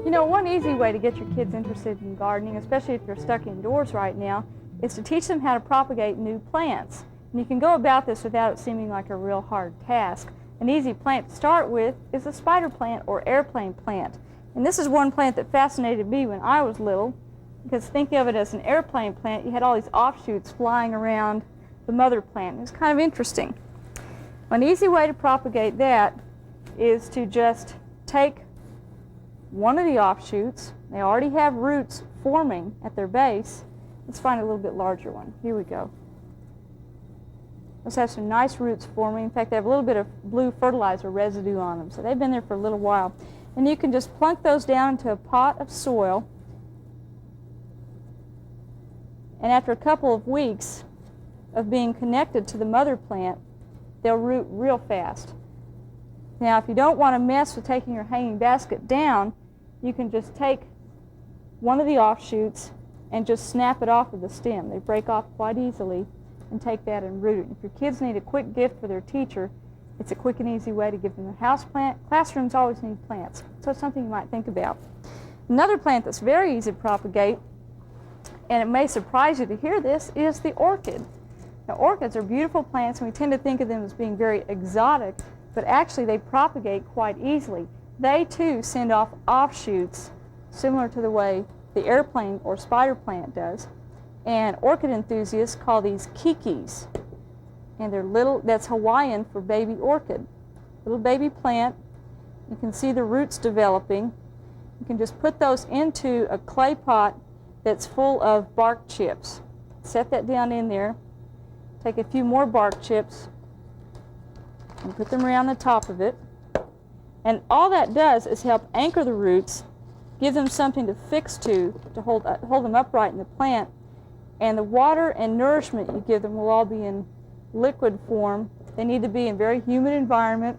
You know, one easy way to get your kids interested in gardening, especially if they're stuck indoors right now, is to teach them how to propagate new plants. And you can go about this without it seeming like a real hard task. An easy plant to start with is a spider plant or airplane plant. And this is one plant that fascinated me when I was little, because think of it as an airplane plant. You had all these offshoots flying around the mother plant. It was kind of interesting. An easy way to propagate that is to just take one of the offshoots. They already have roots forming at their base. Let's find a little bit larger one. Here we go. Those have some nice roots forming. In fact, they have a little bit of blue fertilizer residue on them, so they've been there for a little while. And you can just plunk those down into a pot of soil, and after a couple of weeks of being connected to the mother plant, they'll root real fast. Now, if you don't want to mess with taking your hanging basket down, you can just take one of the offshoots and just snap it off of the stem. They break off quite easily, and take that and root it. If your kids need a quick gift for their teacher, it's a quick and easy way to give them a house plant. Classrooms always need plants, so it's something you might think about. Another plant that's very easy to propagate, and it may surprise you to hear this, is the orchid. Now, orchids are beautiful plants, and we tend to think of them as being very exotic, but actually they propagate quite easily. They too send off offshoots similar to the way the airplane or spider plant does. And orchid enthusiasts call these kikis. And they're little, that's Hawaiian for baby orchid. Little baby plant. You can see the roots developing. You can just put those into a clay pot that's full of bark chips. Set that down in there. Take a few more bark chips and put them around the top of it. And all that does is help anchor the roots, give them something to fix to hold them upright in the plant. And the water and nourishment you give them will all be in liquid form. They need to be in a very humid environment.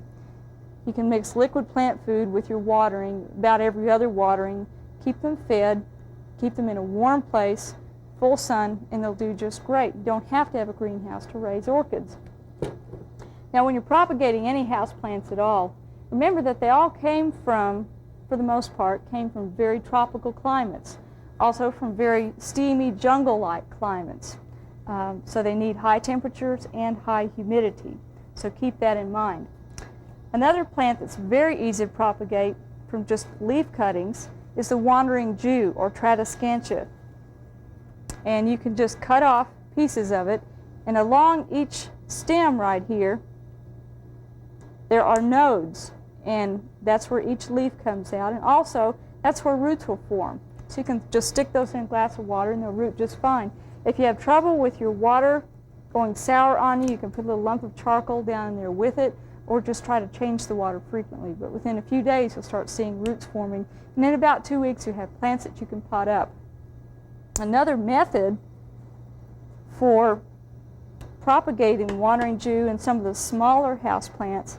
You can mix liquid plant food with your watering, about every other watering. Keep them fed, keep them in a warm place, full sun, and they'll do just great. You don't have to have a greenhouse to raise orchids. Now, when you're propagating any house plants at all, remember that they all came from, for the most part, came from very tropical climates. Also from very steamy jungle-like climates. So they need high temperatures and high humidity. So keep that in mind. Another plant that's very easy to propagate from just leaf cuttings is the wandering Jew, or Tradescantia. And you can just cut off pieces of it, and along each stem right here, there are nodes, and that's where each leaf comes out, and also that's where roots will form. So you can just stick those in a glass of water and they'll root just fine. If you have trouble with your water going sour on you, you can put a little lump of charcoal down in there with it, or just try to change the water frequently. But within a few days, you'll start seeing roots forming. And in about 2 weeks, you have plants that you can pot up. Another method for propagating wandering Jew and some of the smaller house plants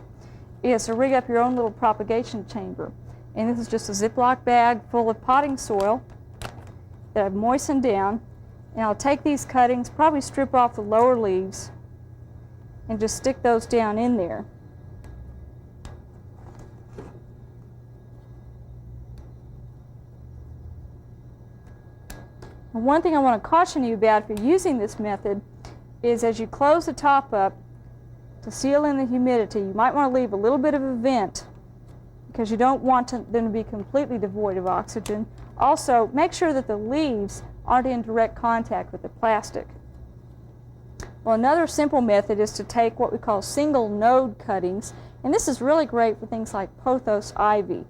is to rig up your own little propagation chamber. And this is just a Ziploc bag full of potting soil that I've moistened down. And I'll take these cuttings, probably strip off the lower leaves, and just stick those down in there. And one thing I want to caution you about if you're using this method is as you close the top up to seal in the humidity, you might want to leave a little bit of a vent, because you don't want them to be completely devoid of oxygen. Also, make sure that the leaves aren't in direct contact with the plastic. Well, another simple method is to take what we call single node cuttings, and this is really great for things like pothos ivy.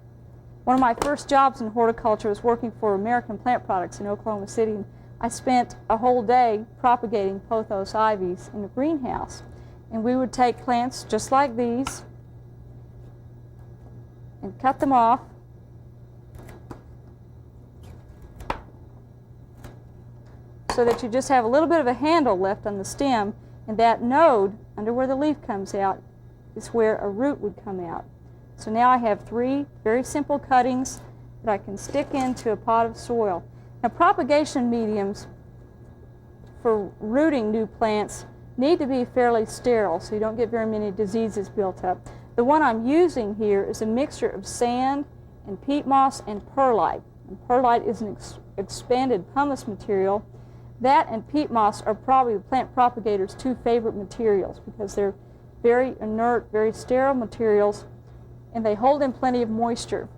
One of my first jobs in horticulture was working for American Plant Products in Oklahoma City, and I spent a whole day propagating pothos ivies in the greenhouse. And we would take plants just like these and cut them off. So that you just have a little bit of a handle left on the stem, and that node, under where the leaf comes out, is where a root would come out. So now I have 3 very simple cuttings that I can stick into a pot of soil. Now, propagation mediums for rooting new plants need to be fairly sterile so you don't get very many diseases built up. The one I'm using here is a mixture of sand and peat moss and perlite. And perlite is an expanded pumice material. That and peat moss are probably the plant propagator's two favorite materials because they're very inert, very sterile materials, and they hold in plenty of moisture.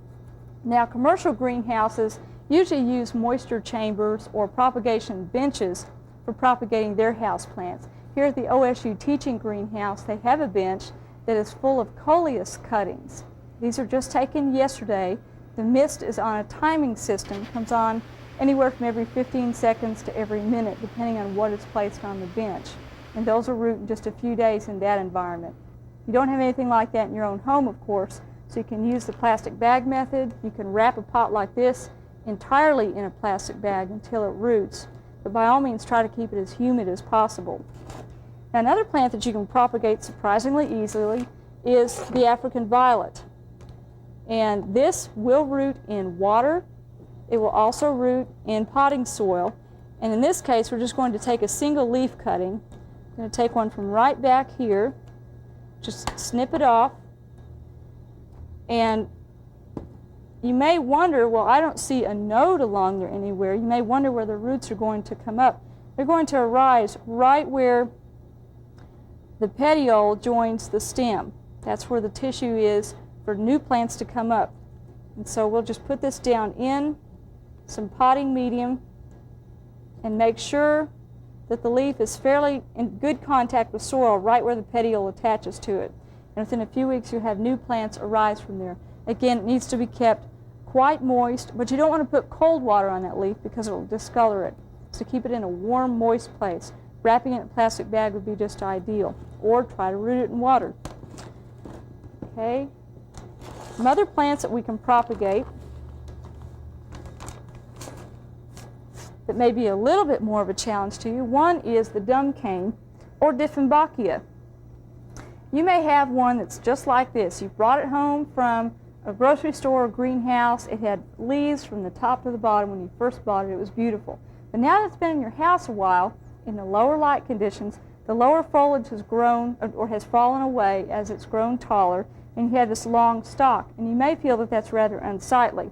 Now, commercial greenhouses usually use moisture chambers or propagation benches for propagating their house plants. Here at the OSU Teaching Greenhouse, they have a bench that is full of coleus cuttings. These are just taken yesterday. The mist is on a timing system, comes on anywhere from every 15 seconds to every minute, depending on what is placed on the bench. And those will root in just a few days in that environment. You don't have anything like that in your own home, of course, so you can use the plastic bag method. You can wrap a pot like this entirely in a plastic bag until it roots, but by all means try to keep it as humid as possible. Now, another plant that you can propagate surprisingly easily is the African violet. And this will root in water. It will also root in potting soil. And in this case, we're just going to take a single leaf cutting. I'm going to take one from right back here, just snip it off. And you may wonder, well, I don't see a node along there anywhere. You may wonder where the roots are going to come up. They're going to arise right where the petiole joins the stem. That's where the tissue is for new plants to come up. And so we'll just put this down in some potting medium and make sure that the leaf is fairly in good contact with soil right where the petiole attaches to it. And within a few weeks, you'll have new plants arise from there. Again, it needs to be kept quite moist, but you don't want to put cold water on that leaf because it will discolor it. So keep it in a warm, moist place. Wrapping it in a plastic bag would be just ideal, or try to root it in water. Okay. Some other plants that we can propagate that may be a little bit more of a challenge to you. One is the dumb cane or Dieffenbachia. You may have one that's just like this. You brought it home from a grocery store or greenhouse. It had leaves from the top to the bottom. When you first bought it, it was beautiful. But now that it's been in your house a while, in the lower light conditions, the lower foliage has grown or has fallen away as it's grown taller, and you have this long stalk. And you may feel that that's rather unsightly.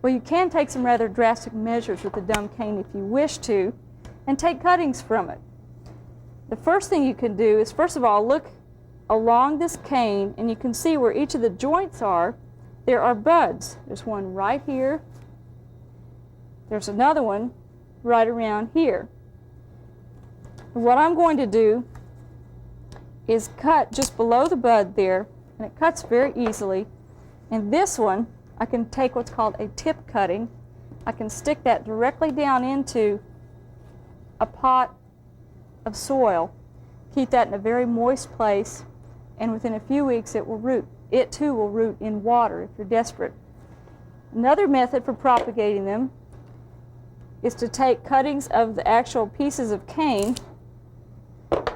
Well, you can take some rather drastic measures with the dumb cane if you wish to, and take cuttings from it. The first thing you can do is, first of all, look along this cane, and you can see where each of the joints are. There are buds. There's one right here. There's another one right around here. And what I'm going to do is cut just below the bud there, and it cuts very easily. And this one, I can take what's called a tip cutting. I can stick that directly down into a pot of soil, keep that in a very moist place, and within a few weeks it will root. It too will root in water if you're desperate. Another method for propagating them is to take cuttings of the actual pieces of cane.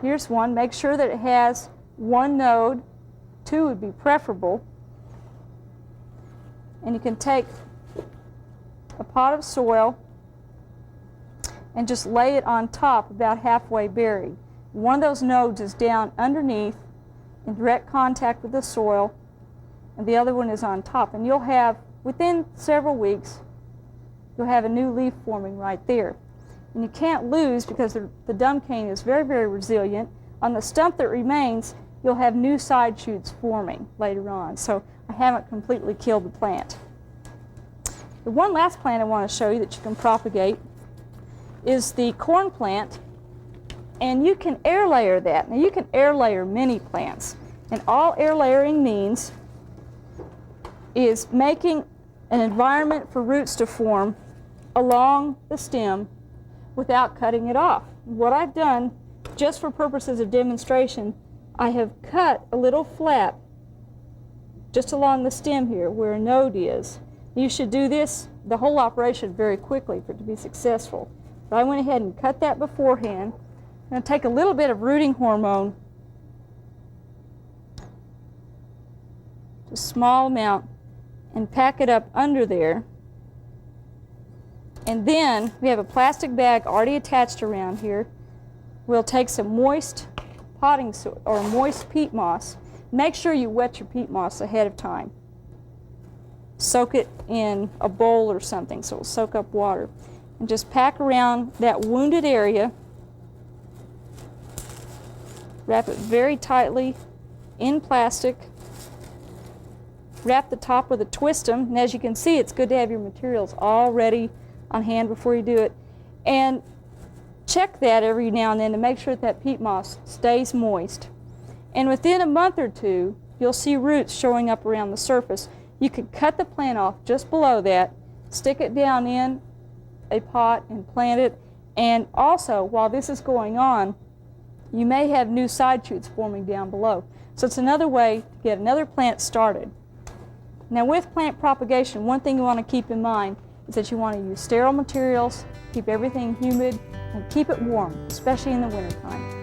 Here's one. Make sure that it has one node. Two would be preferable. And you can take a pot of soil and just lay it on top about halfway buried. One of those nodes is down underneath in direct contact with the soil, and the other one is on top. And you'll have, within several weeks, you'll have a new leaf forming right there. And you can't lose, because the dumb cane is very, very resilient. On the stump that remains, you'll have new side shoots forming later on. So I haven't completely killed the plant. The one last plant I want to show you that you can propagate is the corn plant, and you can air layer that. Now, you can air layer many plants, and all air layering means is making an environment for roots to form along the stem without cutting it off. What I've done, just for purposes of demonstration, I have cut a little flap just along the stem here where a node is. You should do this, the whole operation, very quickly for it to be successful. But I went ahead and cut that beforehand. I'm going to take a little bit of rooting hormone, just a small amount, and pack it up under there. And then we have a plastic bag already attached around here. We'll take some moist potting soil or moist peat moss. Make sure you wet your peat moss ahead of time. soak it in a bowl or something so it'll soak up water. And just pack around that wounded area. Wrap it very tightly in plastic. Wrap the top with a twist 'em, and as you can see, it's good to have your materials all ready on hand before you do it. And check that every now and then to make sure that peat moss stays moist. And within a month or two, you'll see roots showing up around the surface. You could cut the plant off just below that, stick it down in a pot and plant it. And also, while this is going on, you may have new side shoots forming down below. So it's another way to get another plant started. Now with plant propagation, one thing you want to keep in mind is that you want to use sterile materials, keep everything humid, and keep it warm, especially in the wintertime.